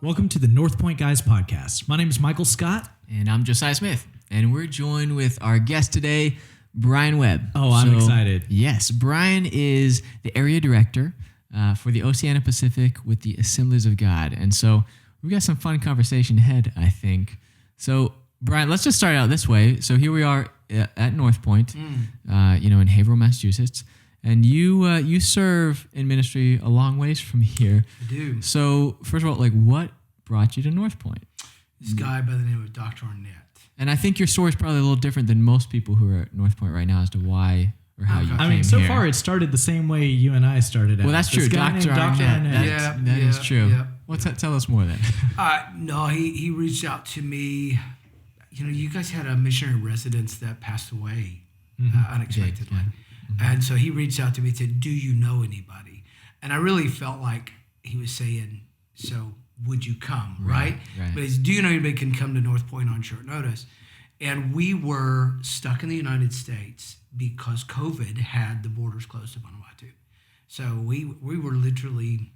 Welcome to the Northpoint Guys podcast. My name is Michael Scott. And I'm Josiah Smith. And we're joined with our guest today, Bryan Webb. Oh, I'm excited. Yes, Bryan is the area director for the Oceania Pacific with the Assemblies of God. And so we've got some fun conversation ahead, I think. So, Bryan, let's just start out this way. So here we are at Northpoint, in Haverhill, Massachusetts. And you serve in ministry a long ways from here. I do. So, first of all, what brought you to Northpoint? This guy by the name of Dr. Arnett. And I think your story is probably a little different than most people who are at Northpoint right now as to why or how you came here. I mean, so far it started the same way you and I started out. Well, that's true. Dr. Arnett. That is true. Yeah. Well, tell us more then. No, he reached out to me. You guys had a missionary residence that passed away unexpectedly. And so he reached out to me and said, do you know anybody? And I really felt like he was saying, so would you come, right? But it's, do you know anybody can come to Northpoint on short notice? And we were stuck in the United States because COVID had the borders closed to Vanuatu. So we were literally,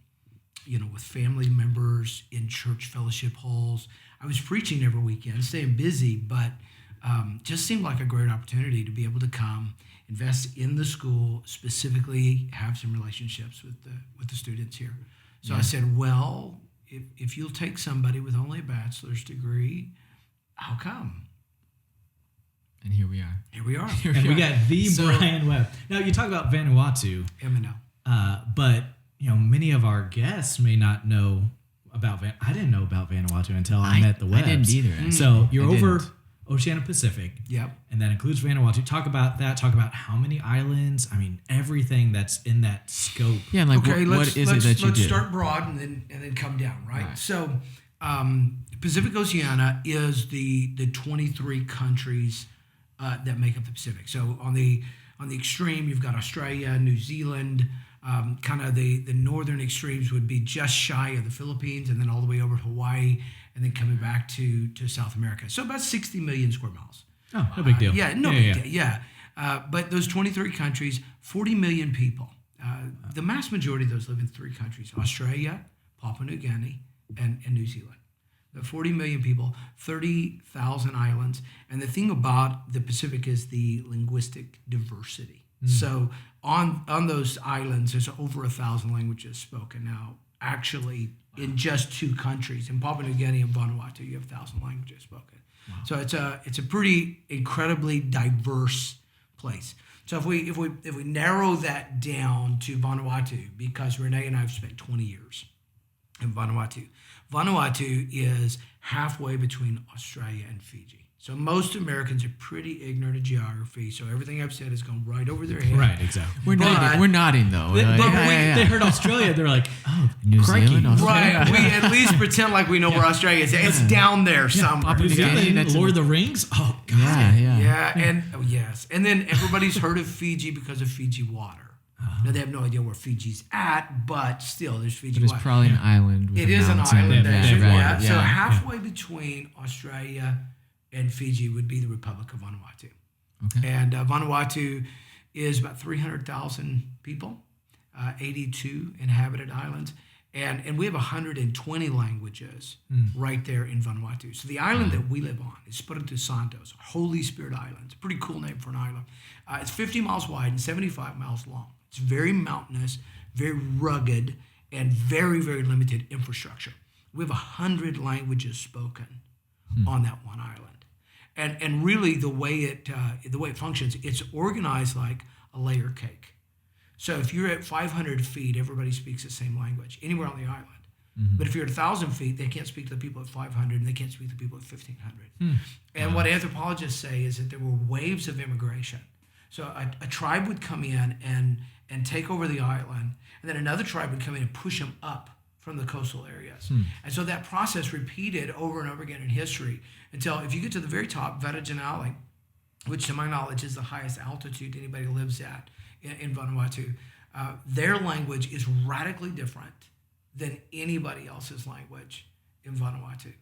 with family members in church fellowship halls. I was preaching every weekend, staying busy, but just seemed like a great opportunity to be able to come, invest in the school, specifically have some relationships with the students here. So I said, well, if you'll take somebody with only a bachelor's degree, I'll come. And here we are. And we got the Bryan Webb. Now, you talk about Vanuatu. But, many of our guests may not know about I didn't know about Vanuatu until I met the Webbs. I didn't either. So you're over Oceania Pacific. Yep. And that includes Vanuatu. Talk about that. Talk about how many islands. I mean, everything that's in that scope. Yeah, and what is it that you do? Let's start broad and then come down, right? So Pacific Oceania is the 23 countries that make up the Pacific. So on the extreme, you've got Australia, New Zealand. Kind of the northern extremes would be just shy of the Philippines, and then all the way over to Hawaii, and then coming back to South America. So about 60 million square miles. Oh, no big deal. Big deal. Yeah. But those 23 countries, 40 million people. The mass majority of those live in three countries: Australia, Papua New Guinea, and New Zealand. The 40 million people, 30,000 islands. And the thing about the Pacific is the linguistic diversity. So on those islands, there's over 1,000 languages spoken now. Actually, in just two countries, in Papua New Guinea and Vanuatu, you have 1,000 languages spoken. Wow. So it's a pretty incredibly diverse place. So if we narrow that down to Vanuatu, because Renee and I have spent 20 years in Vanuatu. Vanuatu is halfway between Australia and Fiji. So most Americans are pretty ignorant of geography, so everything I've said is going right over their head. Right, exactly. We're nodding though. They heard Australia, they're like, oh, New Zealand, Australia. Right, we at least pretend like we know where Australia is. It's down there somewhere. Papua New Guinea, Lord of the Rings? Oh, God. Yeah, yes. And then everybody's heard of Fiji because of Fiji water. Now, they have no idea where Fiji's at, but still, there's Fiji water. It's probably an island. It is an island. Yeah. So halfway between Australia and Fiji would be the Republic of Vanuatu. Okay. And Vanuatu is about 300,000 people, 82 inhabited islands. And we have 120 languages right there in Vanuatu. So the island that we live on is Espiritu Santo, Holy Spirit Island. It's a pretty cool name for an island. It's 50 miles wide and 75 miles long. It's very mountainous, very rugged, and very, very limited infrastructure. We have 100 languages spoken on that one island. And really the way it functions, it's organized like a layer cake. So if you're at 500 feet, everybody speaks the same language anywhere on the island. But if you're at 1,000 feet, they can't speak to the people at 500, and they can't speak to the people at 1,500. And what anthropologists say is that there were waves of immigration. So a tribe would come in and take over the island, and then another tribe would come in and push them up from the coastal areas. And so that process repeated over and over again in history until if you get to the very top, Varajanali, which to my knowledge is the highest altitude anybody lives at in Vanuatu, their language is radically different than anybody else's language in Vanuatu.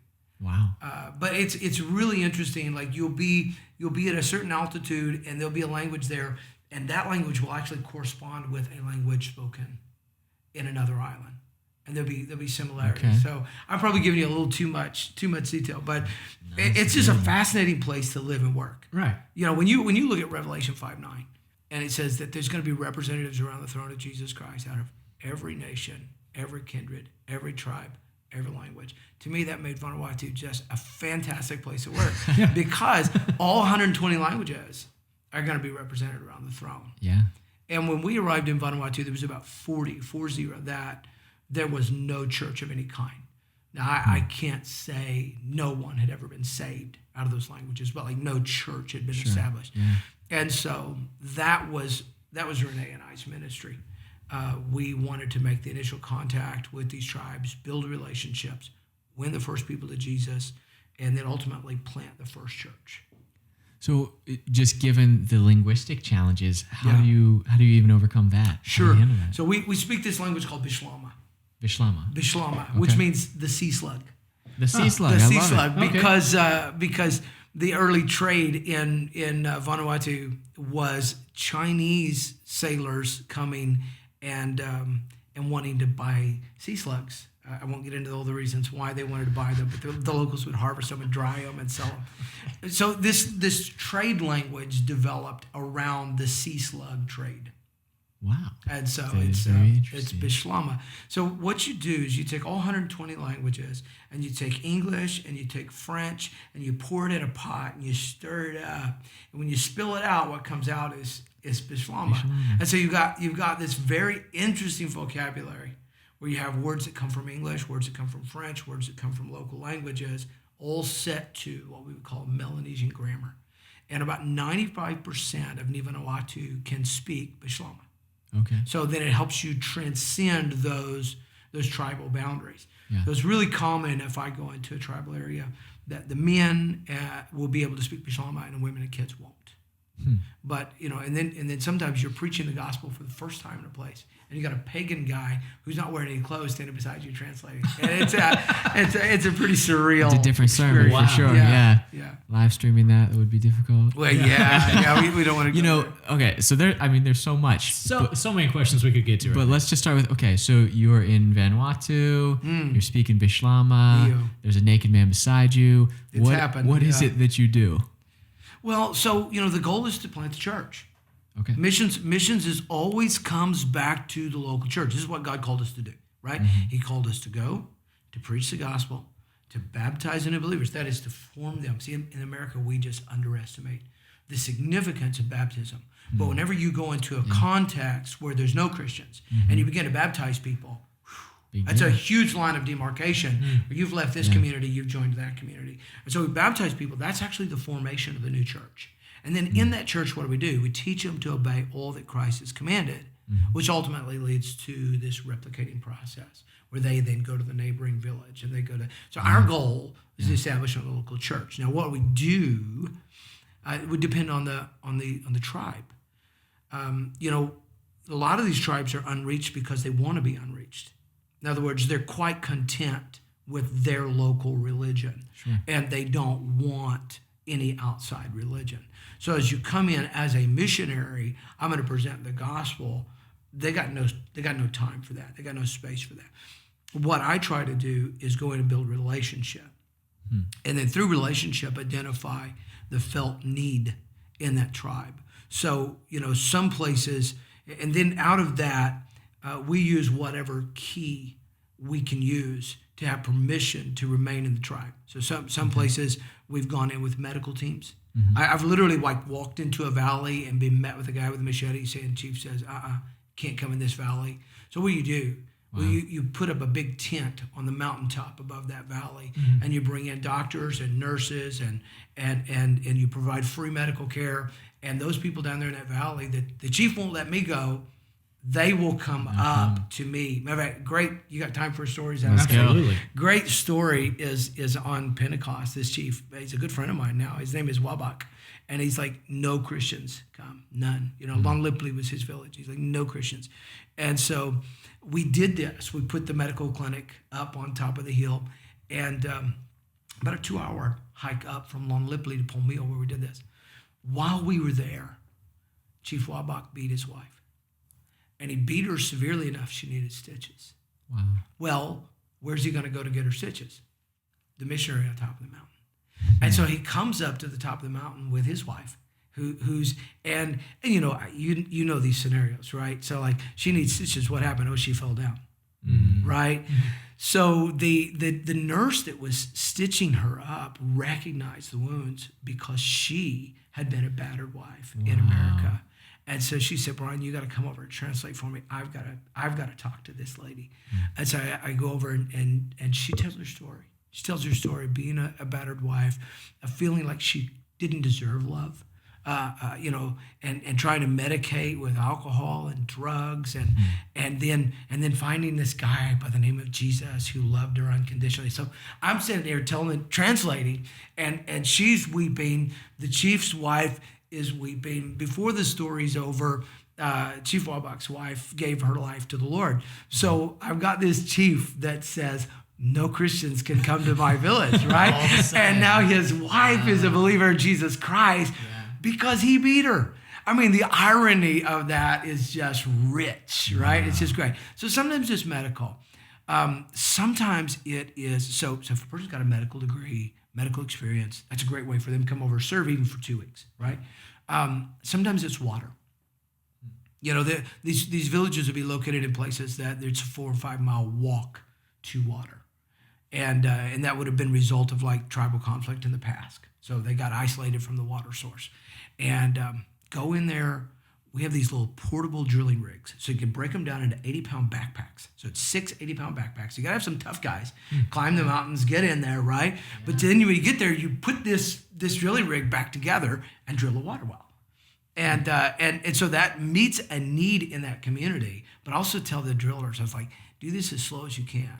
Wow. But it's really interesting. Like you'll be at a certain altitude and there'll be a language there, and that language will actually correspond with a language spoken in another island. and there'll be similarities. Okay. So I'm probably giving you a little too much detail, but it's just a fascinating place to live and work. Right. You know, when you look at Revelation 5:9, and it says that there's going to be representatives around the throne of Jesus Christ out of every nation, every kindred, every tribe, every language. To me, that made Vanuatu just a fantastic place to work because all 120 languages are going to be represented around the throne. Yeah. And when we arrived in Vanuatu, there was about 40 that there was no church of any kind. Now, I can't say no one had ever been saved out of those languages, but like no church had been established. Yeah. And so that was Renee and I's ministry. We wanted to make the initial contact with these tribes, build relationships, win the first people to Jesus, and then ultimately plant the first church. So, just given the linguistic challenges, how do you even overcome that? Sure. How do you handle that? So we speak this language called Bishlama. Bishlama. Which means the sea slug. The sea slug. The I sea love slug, it. because the early trade in Vanuatu was Chinese sailors coming and wanting to buy sea slugs. I won't get into all the reasons why they wanted to buy them, but the locals would harvest them and dry them and sell them. So this trade language developed around the sea slug trade. Wow. And so That it's Bishlama. So what you do is you take all 120 languages and you take English and you take French and you pour it in a pot and you stir it up. And when you spill it out, what comes out is Bishlama. And so you've got this very interesting vocabulary where you have words that come from English, words that come from French, words that come from local languages, all set to what we would call Melanesian grammar. And about 95% of Vanuatu can speak Bishlama. Okay. So then it helps you transcend those tribal boundaries. Yeah. So it's really common if I go into a tribal area that the men will be able to speak Bishlama and the women and kids won't. But and then sometimes you're preaching the gospel for the first time in a place, and you got a pagan guy who's not wearing any clothes standing beside you translating, and it's a pretty surreal. It's a different sermon for sure. Yeah. Live streaming that would be difficult. Well, we don't want to. Okay. So there's so much. So many questions we could get to. But let's just start with so you're in Vanuatu. You're speaking Bishlama. There's a naked man beside you. It's happened. What is it that you do? Well, so the goal is to plant the church. Okay. Missions is always comes back to the local church. This is what God called us to do, right? Mm-hmm. He called us to go, to preach the gospel, to baptize new believers. That is to form them. See, in America, we just underestimate the significance of baptism. Mm-hmm. But whenever you go into a context where there's no Christians and you begin to baptize people, that's a huge line of demarcation. Where you've left this community, you've joined that community. And so we baptize people. That's actually the formation of the new church. And then in that church, what do? We teach them to obey all that Christ has commanded, which ultimately leads to this replicating process where they then go to the neighboring village and they go to. So our goal is to establish a local church. Now, what we do, it would depend on the tribe. A lot of these tribes are unreached because they want to be unreached. In other words, they're quite content with their local religion, and they don't want any outside religion. So as you come in as a missionary, I'm going to present the gospel. They got no time for that. They got no space for that. What I try to do is go in and build relationship, and then through relationship identify the felt need in that tribe. So some places, and then out of that. We use whatever key we can use to have permission to remain in the tribe. So some places we've gone in with medical teams. I've literally walked into a valley and been met with a guy with a machete saying, Chief says, can't come in this valley. So what do? Well, you put up a big tent on the mountaintop above that valley, and you bring in doctors and nurses and you provide free medical care. And those people down there in that valley, that the chief won't let me go, they will come up to me. Matter of fact, great. You got time for stories? Absolutely. Great story is on Pentecost. This chief, he's a good friend of mine now. His name is Wabak. And he's like, no Christians come, none. Long Lipley was his village. He's like, no Christians. And so we did this. We put the medical clinic up on top of the hill. And about a 2-hour hike up from Long Lipley to Palmille where we did this. While we were there, Chief Wabak beat his wife. And he beat her severely enough she needed stitches. Wow. Well, where's he going to go to get her stitches? The missionary on top of the mountain. And so he comes up to the top of the mountain with his wife, who's and you know these scenarios, right? So like she needs stitches. What happened? Oh, she fell down, right? So the nurse that was stitching her up recognized the wounds because she had been a battered wife in America. And so she said, Bryan, you got to come over and translate for me. I've got to talk to this lady. And so I go over and she tells her story. She tells her story of being a battered wife, of feeling like she didn't deserve love, and trying to medicate with alcohol and drugs, and then finding this guy by the name of Jesus who loved her unconditionally. So I'm sitting there translating, and she's weeping. The chief's wife is weeping. Before the story's over, Chief Walbach's wife gave her life to the Lord. So I've got this chief that says, no Christians can come to my village, right? And now his wife is a believer in Jesus Christ because he beat her. I mean, the irony of that is just rich, right? It's just great. So sometimes it's medical. Sometimes it is, so if a person's got a medical degree, medical experience, that's a great way for them to come over, serve even for 2 weeks, right? Sometimes it's water. These villages will be located in places that there's a 4 or 5 mile walk to water. And that would have been a result of like tribal conflict in the past. So they got isolated from the water source. And go in there. We have these little portable drilling rigs. So you can break them down into 80-pound backpacks. So it's 6 80-pound backpacks. You got to have some tough guys. Climb the mountains, get in there, right? Yeah. But then when you get there, you put this drilling rig back together and drill a water well. And so that meets a need in that community. But also tell the drillers, I was like, do this as slow as you can.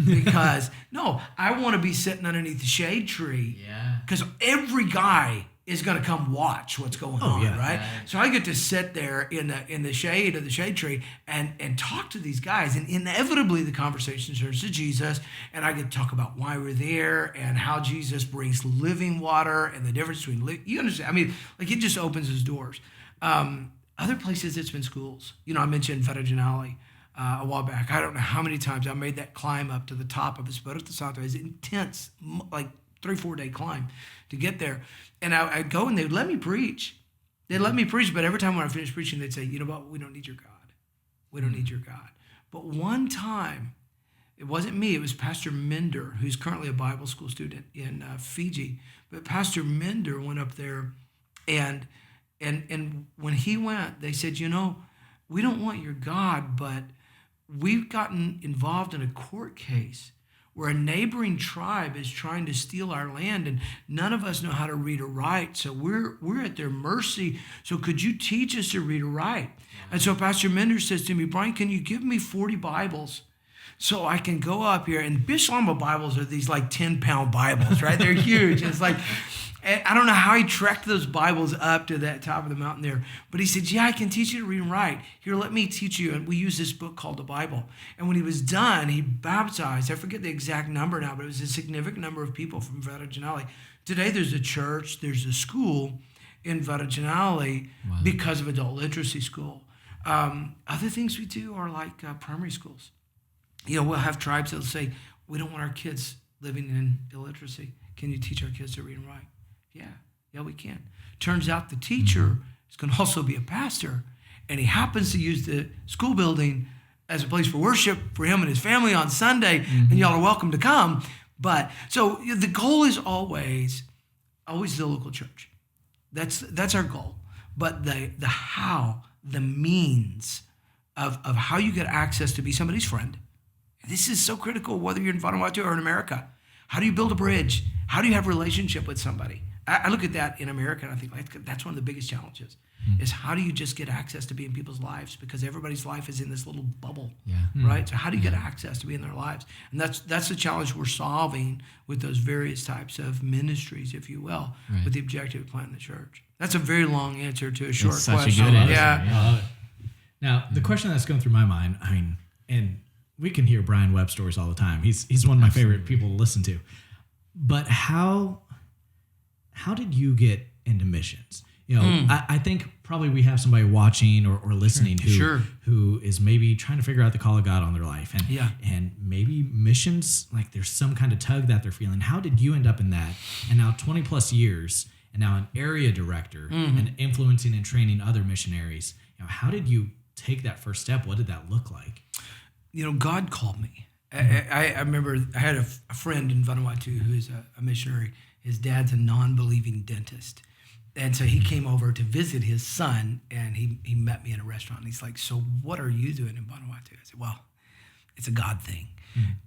Because no, I want to be sitting underneath the shade tree. Yeah. Because every guy is going to come watch what's going on, right? Yeah. So I get to sit there in the shade of the shade tree and talk to these guys, and inevitably the conversation turns to Jesus, and I get to talk about why we're there and how Jesus brings living water and the difference between you understand? I mean, like it just opens his doors. Other places it's been schools. I mentioned Federginale. A while back. I don't know how many times I made that climb up to the top of Espiritu Santo. It's intense, like 3-4 day climb to get there. And I'd go and they'd let me preach. They'd let me preach, but every time when I finished preaching, they'd say, you know what, we don't need your God. We don't need your God. But one time, it wasn't me, it was Pastor Minder, who's currently a Bible school student in Fiji. But Pastor Minder went up there and when he went, they said, we don't want your God, but we've gotten involved in a court case where a neighboring tribe is trying to steal our land, and none of us know how to read or write, so we're at their mercy. So could you teach us to read or write? Yeah. And so Pastor Minder says to me, Bryan, can you give me 40 Bibles so I can go up here? And Bishlama Bibles are these like 10-pound Bibles, right? They're huge. It's like, I don't know how he trekked those Bibles up to that top of the mountain there, but he said, yeah, I can teach you to read and write. Here, let me teach you. And we use this book called the Bible. And when he was done, he baptized, I forget the exact number now, but it was a significant number of people from Federginale. Today, there's a church, there's a school in Federginale because of adult literacy school. Other things we do are like primary schools. We'll have tribes that'll say, we don't want our kids living in illiteracy. Can you teach our kids to read and write? Yeah, we can. Turns out the teacher is going to also be a pastor, and he happens to use the school building as a place for worship for him and his family on Sunday, and y'all are welcome to come. But so the goal is always the local church. That's our goal. But the how, the means of how you get access to be somebody's friend. This is so critical whether you're in Vanuatu or in America. How do you build a bridge? How do you have a relationship with somebody? I look at that in America and I think that's one of the biggest challenges is how do you just get access to be in people's lives, because everybody's life is in this little bubble, right? So how do you get access to be in their lives? And that's the challenge we're solving with those various types of ministries, if you will, with the objective of planting the church. That's a very long answer to a short question. Such a good answer. Yeah. Now, the question that's going through my mind, and we can hear Bryan Webb stories all the time. He's one of my favorite people to listen to. But how did you get into missions? I think probably we have somebody watching or listening who is maybe trying to figure out the call of God on their life. And maybe missions, like there's some kind of tug that they're feeling. How did you end up in that? And now 20 plus years, and now an area director and influencing and training other missionaries. How did you take that first step? What did that look like? God called me. I remember I had a friend in Vanuatu who is a missionary. His dad's a non-believing dentist. And so he came over to visit his son, and he met me in a restaurant. And he's like, so what are you doing in Vanuatu? I said, well, it's a God thing.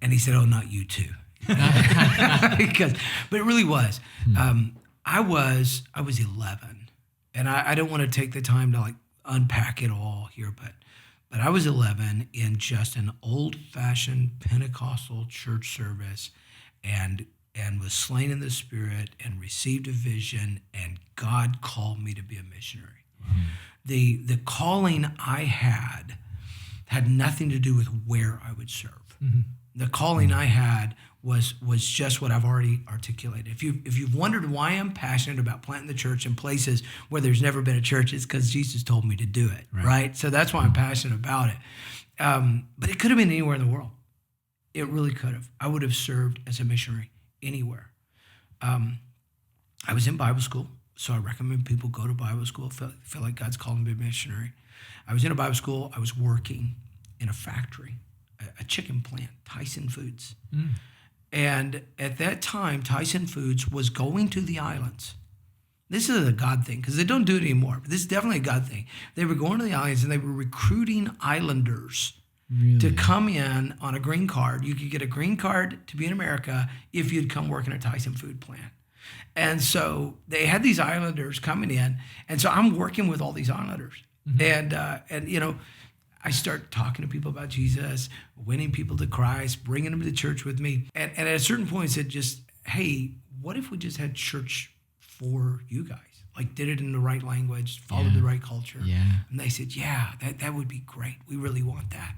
And he said, oh, not you too. But it really was. I was 11, and I don't want to take the time to like unpack it all here, but I was 11 in just an old-fashioned Pentecostal church service, and was slain in the Spirit and received a vision, and God called me to be a missionary. The calling I had nothing to do with where I would serve. The calling I had was just what I've already articulated. If you've wondered why I'm passionate about planting the church in places where there's never been a church, it's because Jesus told me to do it, right? So that's why I'm passionate about it. But it could have been anywhere in the world. It really could have. I would have served as a missionary anywhere. I was in Bible school, so I recommend people go to Bible school. Feel like God's calling me to be a missionary. I was in a Bible school. I was working in a factory, a chicken plant, Tyson Foods. And at that time, Tyson Foods was going to the islands. This is a God thing, because they don't do it anymore, but this is definitely a God thing. They were going to the islands, and they were recruiting islanders to come in on a green card. You could get a green card to be in America if you'd come work in a Tyson food plant. And so they had these islanders coming in, and so I'm working with all these islanders. And I start talking to people about Jesus, winning people to Christ, bringing them to church with me. And at a certain point, I said, hey, what if we just had church for you guys? Like did it in the right language, followed the right culture. And they said, that would be great. We really want that.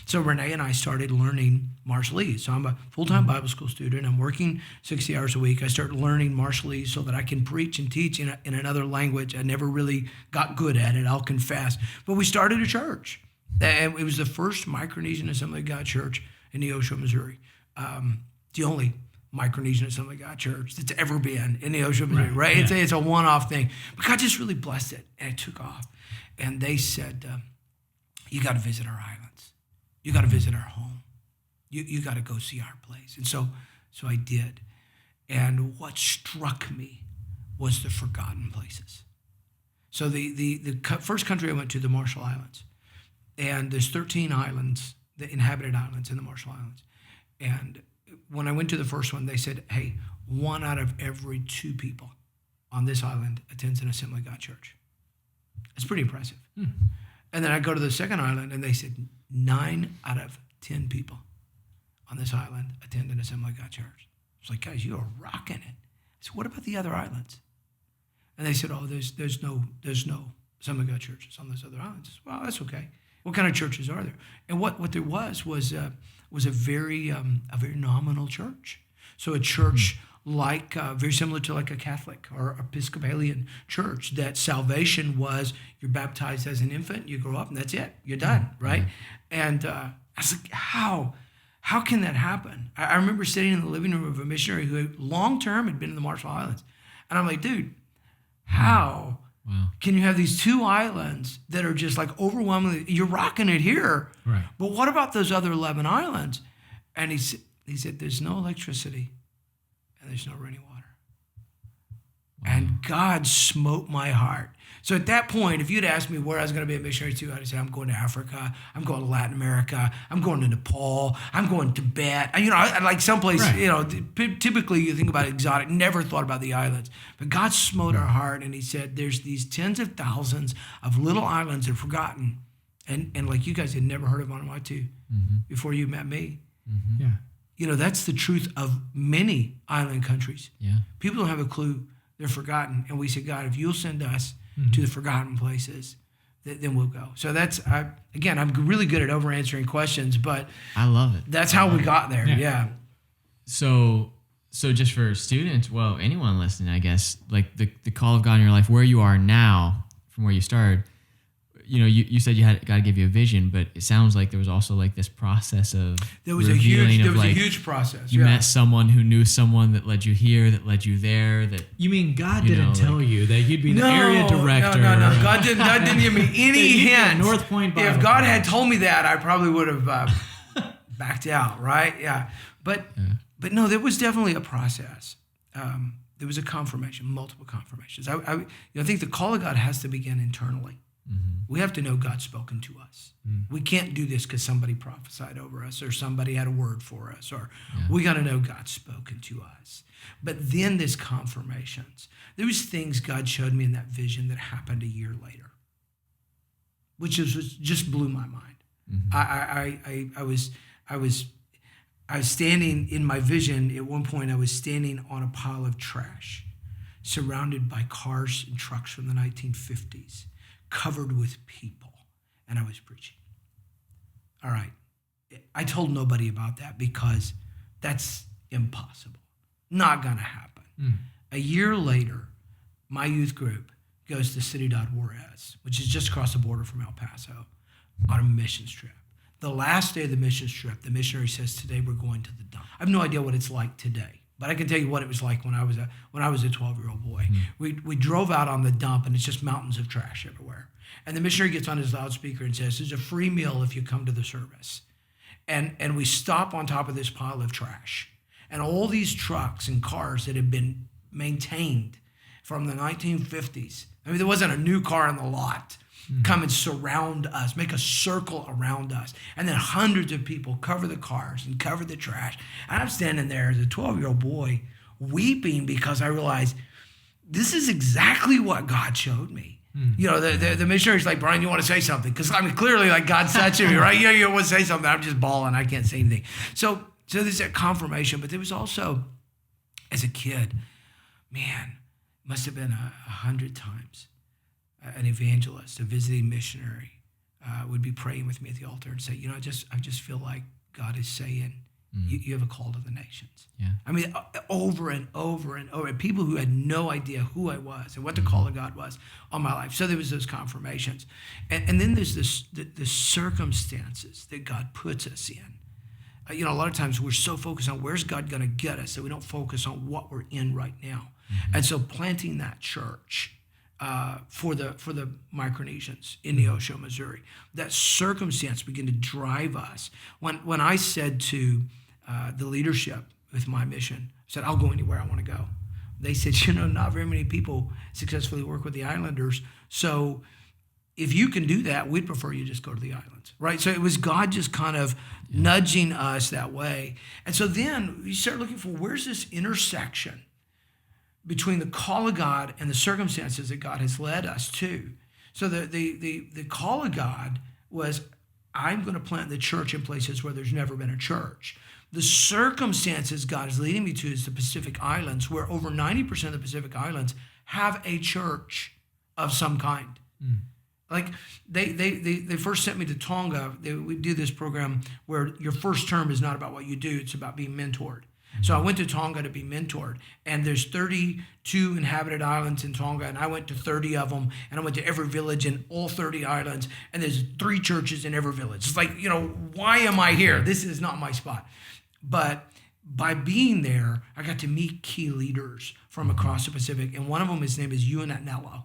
So Renee and I started learning Marshallese. So I'm a full-time Bible school student. I'm working 60 hours a week. I started learning Marshallese so that I can preach and teach in another language. I never really got good at it, I'll confess. But we started a church. And it was the first Micronesian Assembly of God church in Neosho, Missouri. The only Micronesian Assembly of God church that's ever been in Neosho, Missouri, right? It's a one-off thing. But God just really blessed it, and it took off. And they said, you got to visit our islands. You got to visit our home. You got to go see our place. And so I did. And what struck me was the forgotten places. So the first country I went to, the Marshall Islands. And there's 13 islands, the inhabited islands in the Marshall Islands. And when I went to the first one, they said, hey, 1 out of every 2 people on this island attends an Assembly of God church. It's pretty impressive. And then I go to the second island, and they said 9 out of 10 people on this island attend an Assembly of God church. It's like, guys, you are rocking it. I said, what about the other islands? And they said, oh, there's no Assembly of God churches on those other islands. I said, well, that's okay. What kind of churches are there? And what there was a very nominal church. So a church like very similar to like a Catholic or Episcopalian church, that salvation was you're baptized as an infant, you grow up, and that's it, you're done, right? And I was like, how can that happen? I remember sitting in the living room of a missionary who long term had been in the Marshall Islands, and I'm like, dude, how? Can you have these 2 islands that are just like overwhelmingly, you're rocking it here, right? But what about those other 11 islands? And he said, there's no electricity and there's no running water. And God smote my heart. So at that point, if you'd asked me where I was going to be a missionary to, I'd say, I'm going to Africa, I'm going to Latin America, I'm going to Nepal, I'm going to Tibet. I like someplace, typically you think about exotic, never thought about the islands. But God smote our heart, and he said, there's these tens of thousands of little islands that are forgotten. And like you guys had never heard of Vanuatu before you met me. That's the truth of many island countries. People don't have a clue. They're forgotten. And we said, God, if you'll send us to the forgotten places, then we'll go. So that's, again, I'm really good at over answering questions, but I love it. That's how we got there. Yeah. So So just for students, well, anyone listening, I guess, like the call of God in your life, where you are now from where you started, you said God to give you a vision, but it sounds like there was also like this process of there was a huge process. You met someone who knew someone that led you here, that led you there. That you mean God didn't tell you that you'd be the area director? No. God didn't give me any hint. Northpoint Bible if God had told me that, I probably would have backed out, right? Yeah, but no, there was definitely a process. There was a confirmation, multiple confirmations. I think the call of God has to begin internally. Mm-hmm. We have to know God's spoken to us. Mm-hmm. We can't do this because somebody prophesied over us or somebody had a word for us, or we got to know God's spoken to us. But then there's confirmations. There was things God showed me in that vision that happened a year later, which just blew my mind. Mm-hmm. I was standing in my vision. At one point, I was standing on a pile of trash, surrounded by cars and trucks from the 1950s. Covered with people, and I was preaching. All right. I told nobody about that because that's impossible. Not going to happen. A year later, my youth group goes to Ciudad Juarez, which is just across the border from El Paso, on a missions trip. The last day of the missions trip, the missionary says, today we're going to the dump. I have no idea what it's like today. But I can tell you what it was like when I was a 12-year-old boy. Mm-hmm. We drove out on the dump, and it's just mountains of trash everywhere. And the missionary gets on his loudspeaker and says, there's a free meal if you come to the service. And we stop on top of this pile of trash. And all these trucks and cars that had been maintained from the 1950s. I mean, there wasn't a new car in the lot. Come and surround us, make a circle around us. And then hundreds of people cover the cars and cover the trash. And I'm standing there as a 12-year-old boy weeping because I realized this is exactly what God showed me. The missionary's like, Bryan, you want to say something? Because I mean, clearly like God's touching me, right? You want to say something. I'm just bawling. I can't say anything. So there's that confirmation. But there was also, as a kid, man, must have been 100 times. An evangelist, a visiting missionary, would be praying with me at the altar and say, I just feel like God is saying, you have a call to the nations. Yeah. I mean, over and over and over. People who had no idea who I was and what the call of God was on my life. So there was those confirmations. And then there's the circumstances that God puts us in. A lot of times we're so focused on where's God going to get us that we don't focus on what we're in right now. Mm-hmm. And so planting that church for the Micronesians in Neosho, Missouri. That circumstance began to drive us. When I said to the leadership with my mission, I said, I'll go anywhere I want to go. They said, not very many people successfully work with the islanders. So if you can do that, we'd prefer you just go to the islands, right? So it was God just kind of nudging us that way. And so then you start looking for where's this intersection between the call of God and the circumstances that God has led us to. So the call of God was, I'm going to plant the church in places where there's never been a church. The circumstances God is leading me to is the Pacific Islands, where over 90% of the Pacific Islands have a church of some kind. Like they first sent me to Tonga. We do this program where your first term is not about what you do, it's about being mentored. So I went to Tonga to be mentored, and there's 32 inhabited islands in Tonga, and I went to 30 of them, and I went to every village in all 30 islands, and there's 3 churches in every village. It's like, why am I here? This is not my spot. But by being there, I got to meet key leaders from across the Pacific, and one of them, his name is Ewan Atnello,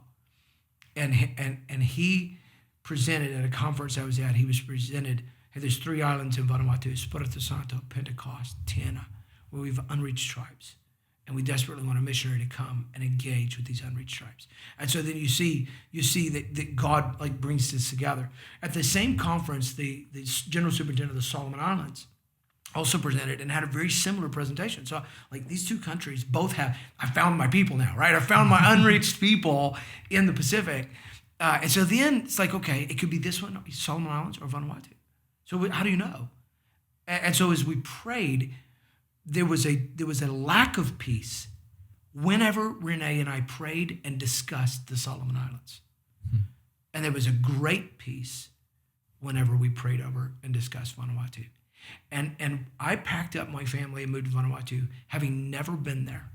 and he presented at a conference I was at. He was presented, hey, there's 3 islands in Vanuatu: Espiritu Santo, Pentecost, Tiana, where we have unreached tribes. And we desperately want a missionary to come and engage with these unreached tribes. And so then you see that God like brings this together. At the same conference, the General Superintendent of the Solomon Islands also presented and had a very similar presentation. So like these 2 countries both have, I found my people now, right? I found my unreached people in the Pacific. And so then it's like, okay, it could be this one, Solomon Islands or Vanuatu. So how do you know? And so as we prayed, there was a lack of peace whenever Renee and I prayed and discussed the Solomon Islands. And there was a great peace whenever we prayed over and discussed Vanuatu. And I packed up my family and moved to Vanuatu, having never been there,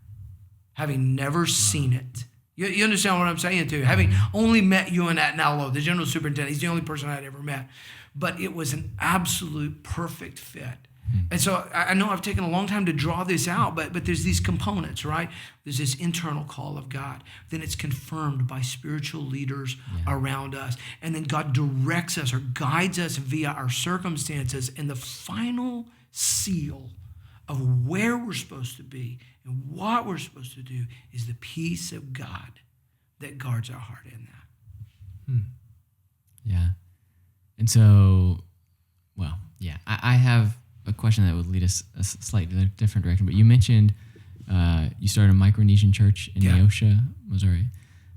having never seen it. You understand what I'm saying, too? Having only met you and Nalo, the general superintendent. He's the only person I'd ever met. But it was an absolute perfect fit. And so I know I've taken a long time to draw this out, but there's these components, right? There's this internal call of God. Then it's confirmed by spiritual leaders around us. And then God directs us or guides us via our circumstances. And the final seal of where we're supposed to be and what we're supposed to do is the peace of God that guards our heart in that. Yeah. And so, well, yeah, I have a question that would lead us a slightly different direction, but you mentioned you started a Micronesian church in Neosho, Missouri.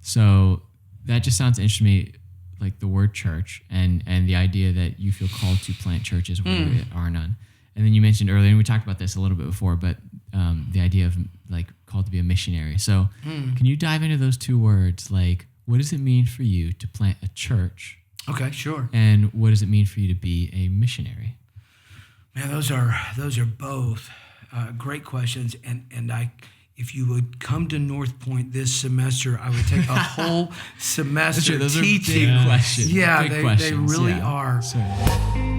So that just sounds interesting to me, like the word church and the idea that you feel called to plant churches where there are none. And then you mentioned earlier, and we talked about this a little bit before, but the idea of like called to be a missionary. So can you dive into those two words? Like, what does it mean for you to plant a church? Okay, sure. And what does it mean for you to be a missionary? Man, those are both great questions, and if you would come to Northpoint this semester, I would take a whole semester those teaching. Are big questions. Yeah, big they questions. really are. Sorry.